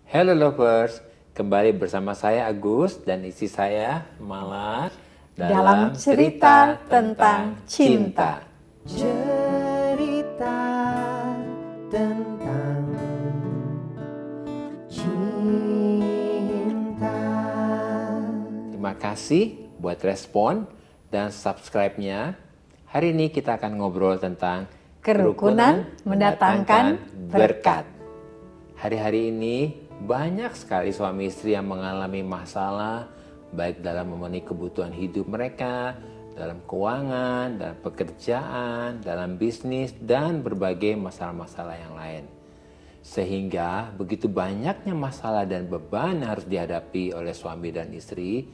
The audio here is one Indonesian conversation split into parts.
Hello lovers, kembali bersama saya Agus dan istri saya Mala dalam cerita tentang cinta. Cerita tentang cinta. Terima kasih buat respon dan subscribe-nya. Hari ini kita akan ngobrol tentang Kerukunan mendatangkan berkat. Hari-hari ini banyak sekali suami istri yang mengalami masalah baik dalam memenuhi kebutuhan hidup mereka, dalam keuangan, dalam pekerjaan, dalam bisnis, dan berbagai masalah-masalah yang lain. Sehingga begitu banyaknya masalah dan beban yang harus dihadapi oleh suami dan istri,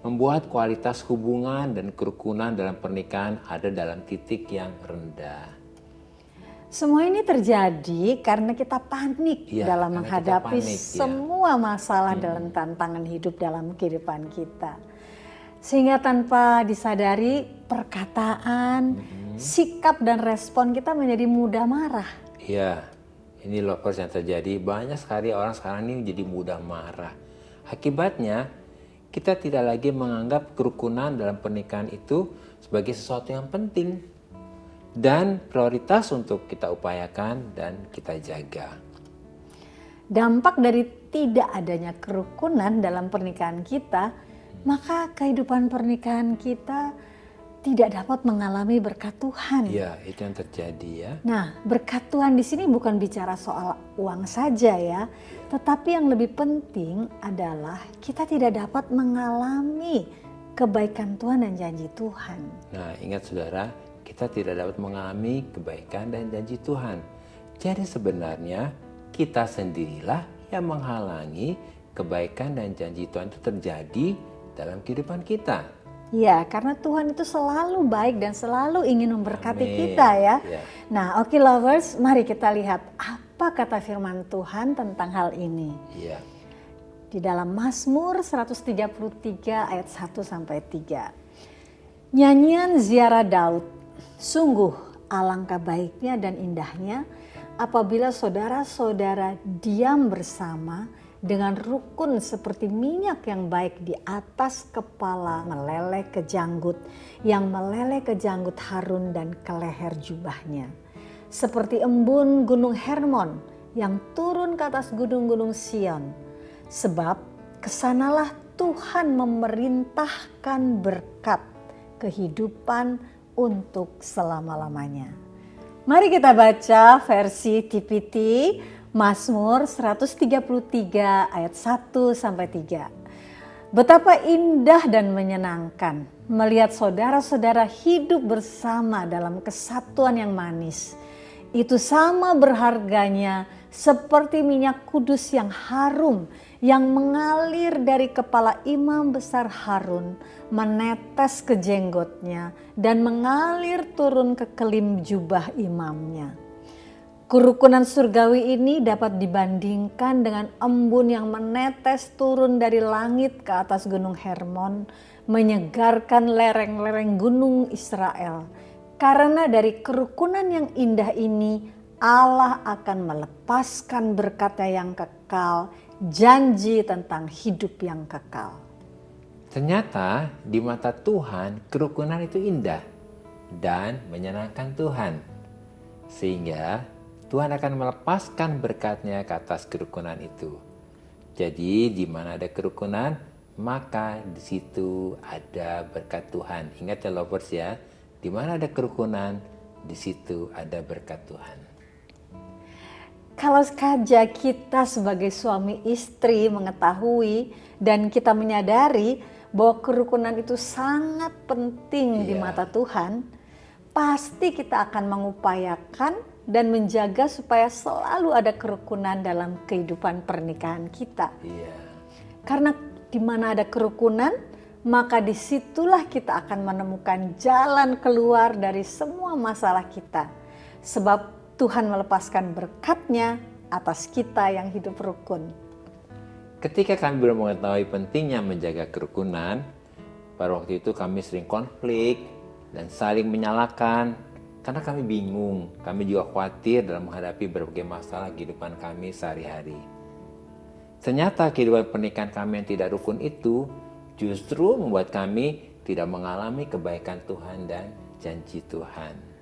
membuat kualitas hubungan dan kerukunan dalam pernikahan ada dalam titik yang rendah. Semua ini terjadi karena kita panik dalam menghadapi semua masalah dalam tantangan hidup dalam kehidupan kita. Sehingga tanpa disadari perkataan, sikap dan respon kita menjadi mudah marah. Iya, ini lovers yang terjadi. Banyak sekali orang sekarang ini jadi mudah marah. Akibatnya kita tidak lagi menganggap kerukunan dalam pernikahan itu sebagai sesuatu yang penting dan prioritas untuk kita upayakan dan kita jaga. Dampak dari tidak adanya kerukunan dalam pernikahan kita, maka kehidupan pernikahan kita tidak dapat mengalami berkat Tuhan. Iya, itu yang terjadi ya. Nah, berkat Tuhan di sini bukan bicara soal uang saja ya, tetapi yang lebih penting adalah kita tidak dapat mengalami kebaikan Tuhan dan janji Tuhan. Nah, ingat saudara, kita tidak dapat mengalami kebaikan dan janji Tuhan. Jadi sebenarnya kita sendirilah yang menghalangi kebaikan dan janji Tuhan itu terjadi dalam kehidupan kita. Ya, karena Tuhan itu selalu baik dan selalu ingin memberkati Amin. kita ya. Ya. Nah, oke lovers, mari kita lihat apa kata firman Tuhan tentang hal ini. Iya. Di dalam Mazmur 133 ayat 1 sampai 3. Nyanyian ziarah Daud. Sungguh alangkah baiknya dan indahnya apabila saudara-saudara diam bersama dengan rukun seperti minyak yang baik di atas kepala meleleh ke janggut, yang meleleh ke janggut Harun dan ke leher jubahnya. Seperti embun gunung Hermon yang turun ke atas gunung-gunung Sion. Sebab kesanalah Tuhan memerintahkan berkat kehidupan untuk selama-lamanya. Mari kita baca versi TPT Mazmur 133 ayat 1 sampai 3. Betapa indah dan menyenangkan melihat saudara-saudara hidup bersama dalam kesatuan yang manis. Itu sama berharganya seperti minyak kudus yang harum yang mengalir dari kepala imam besar Harun, menetes ke jenggotnya dan mengalir turun ke kelim jubah imamnya. Kerukunan surgawi ini dapat dibandingkan dengan embun yang menetes turun dari langit ke atas gunung Hermon, menyegarkan lereng-lereng gunung Israel. Karena dari kerukunan yang indah ini, Allah akan melepaskan berkat-Nya yang kekal, janji tentang hidup yang kekal. Ternyata di mata Tuhan kerukunan itu indah dan menyenangkan Tuhan. Sehingga Tuhan akan melepaskan berkat-Nya ke atas kerukunan itu. Jadi di mana ada kerukunan, maka di situ ada berkat Tuhan. Ingat ya lovers ya, di mana ada kerukunan, di situ ada berkat Tuhan. Kalau saja kita sebagai suami istri mengetahui dan kita menyadari bahwa kerukunan itu sangat penting di mata Tuhan, pasti kita akan mengupayakan dan menjaga supaya selalu ada kerukunan dalam kehidupan pernikahan kita. Iya. Karena di mana ada kerukunan, maka disitulah kita akan menemukan jalan keluar dari semua masalah kita. Sebab Tuhan melepaskan berkat-Nya atas kita yang hidup rukun. Ketika kami belum mengetahui pentingnya menjaga kerukunan, pada waktu itu kami sering konflik dan saling menyalahkan karena kami bingung. Kami juga khawatir dalam menghadapi berbagai masalah kehidupan kami sehari-hari. Ternyata kehidupan pernikahan kami yang tidak rukun itu justru membuat kami tidak mengalami kebaikan Tuhan dan janji Tuhan.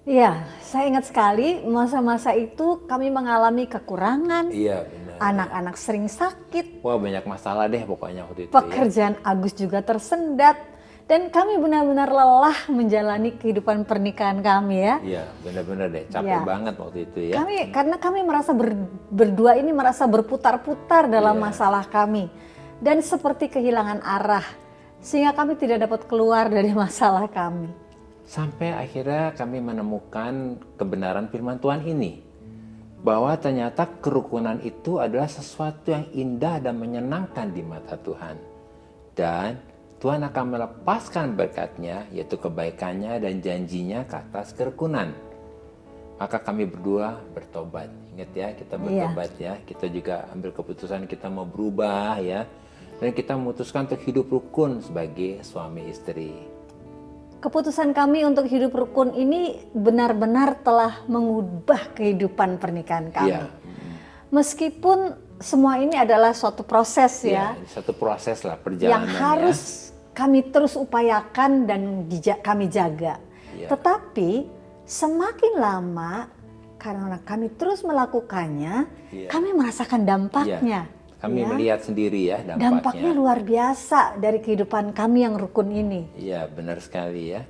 Iya, saya ingat sekali masa-masa itu kami mengalami kekurangan. Iya, benar. Anak-anak sering sakit. Wah, banyak masalah deh pokoknya waktu itu. Pekerjaan Agus juga tersendat. Dan kami benar-benar lelah menjalani kehidupan pernikahan kami ya. Iya, benar-benar deh. Capek banget waktu itu ya. Karena kami merasa berdua ini merasa berputar-putar dalam Iya. masalah kami. Dan seperti kehilangan arah. Sehingga kami tidak dapat keluar dari masalah kami. Sampai akhirnya kami menemukan kebenaran firman Tuhan ini. Bahwa ternyata kerukunan itu adalah sesuatu yang indah dan menyenangkan di mata Tuhan. Dan Tuhan akan melepaskan berkat-Nya, yaitu kebaikannya dan janjinya ke atas kerukunan. Maka kami berdua bertobat. Ingat ya, kita bertobat ya. Kita juga ambil keputusan kita mau berubah ya. Dan kita memutuskan untuk hidup rukun sebagai suami istri. Keputusan kami untuk hidup rukun ini benar-benar telah mengubah kehidupan pernikahan kami. Iya. Meskipun semua ini adalah suatu proses ya. Satu proses lah perjalanan Yang harus kami terus upayakan dan kami jaga. Iya. Tetapi semakin lama karena kami terus melakukannya, kami merasakan dampaknya. Kami melihat sendiri ya dampaknya. Dampaknya luar biasa dari kehidupan kami yang rukun ini. Iya, benar sekali ya.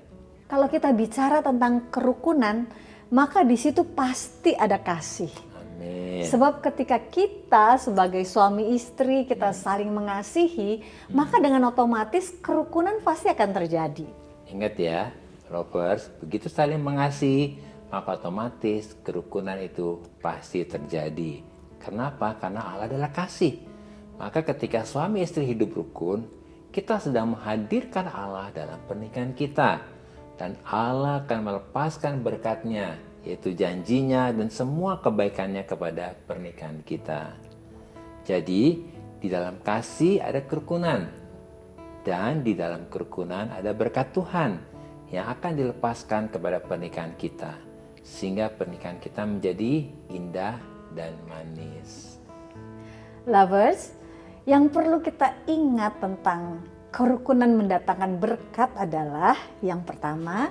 Kalau kita bicara tentang kerukunan, maka di situ pasti ada kasih. Amin. Sebab ketika kita sebagai suami istri kita saling mengasihi, maka dengan otomatis kerukunan pasti akan terjadi. Ingat ya, lovers, begitu saling mengasihi, maka otomatis kerukunan itu pasti terjadi. Kenapa? Karena Allah adalah kasih. Maka ketika suami istri hidup rukun, kita sedang menghadirkan Allah dalam pernikahan kita. Dan Allah akan melepaskan berkat-Nya, yaitu janjinya dan semua kebaikannya kepada pernikahan kita. Jadi, di dalam kasih ada kerukunan. Dan di dalam kerukunan ada berkat Tuhan yang akan dilepaskan kepada pernikahan kita. Sehingga pernikahan kita menjadi indah dan manis. Lovers, yang perlu kita ingat tentang kerukunan mendatangkan berkat adalah yang pertama,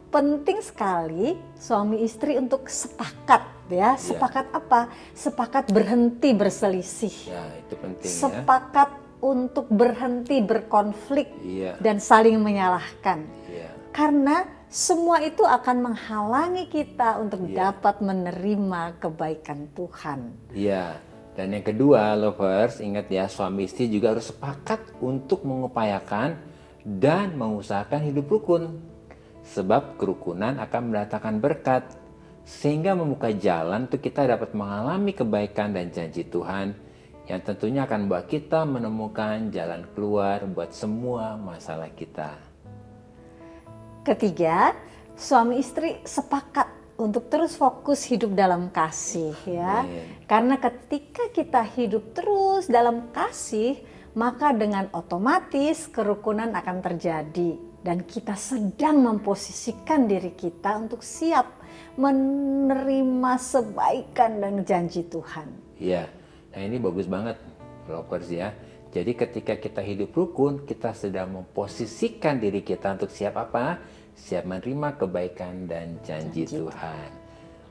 penting sekali suami istri untuk sepakat ya. Sepakat apa? Sepakat berhenti berselisih. Ya, itu penting ya. Sepakat untuk berhenti berkonflik Iya. dan saling menyalahkan. Iya. Karena semua itu akan menghalangi kita untuk dapat menerima kebaikan Tuhan. Iya. Dan yang kedua, lovers, ingat ya, suami istri juga harus sepakat untuk mengupayakan dan mengusahakan hidup rukun. Sebab kerukunan akan mendatangkan berkat, sehingga membuka jalan untuk kita dapat mengalami kebaikan dan janji Tuhan, yang tentunya akan membuat kita menemukan jalan keluar buat semua masalah kita. Ketiga, suami istri sepakat untuk terus fokus hidup dalam kasih ya. Karena ketika kita hidup terus dalam kasih, maka dengan otomatis kerukunan akan terjadi. Dan kita sedang memposisikan diri kita untuk siap menerima sebaikan dan janji Tuhan. Iya, nah ini bagus banget, lovers ya. Jadi ketika kita hidup rukun, kita sedang memposisikan diri kita untuk siap apa? Siap menerima kebaikan dan janji Tuhan.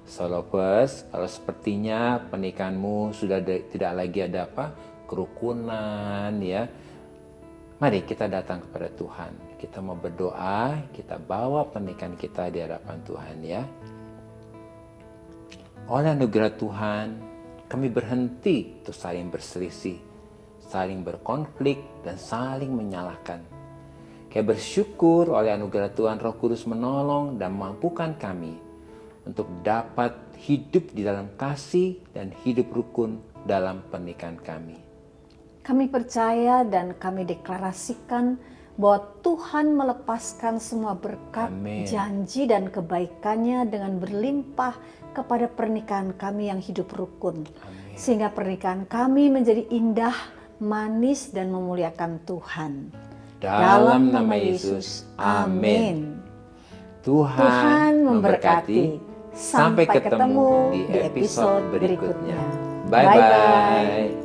So lovers, kalau sepertinya pernikahanmu sudah tidak lagi ada apa? Kerukunan ya. Mari kita datang kepada Tuhan. Kita mau berdoa, kita bawa pernikahan kita di hadapan Tuhan ya. Oleh anugerah Tuhan, kami berhenti untuk saling berselisih, saling berkonflik, dan saling menyalahkan. Kami bersyukur oleh anugerah Tuhan Roh Kudus menolong dan memampukan kami untuk dapat hidup di dalam kasih dan hidup rukun dalam pernikahan kami. Kami percaya dan kami deklarasikan bahwa Tuhan melepaskan semua berkat, janji dan kebaikannya dengan berlimpah kepada pernikahan kami yang hidup rukun. Sehingga pernikahan kami menjadi indah, manis dan memuliakan Tuhan. Dalam nama Yesus, amin. Tuhan memberkati. Sampai ketemu di episode berikutnya. Bye-bye.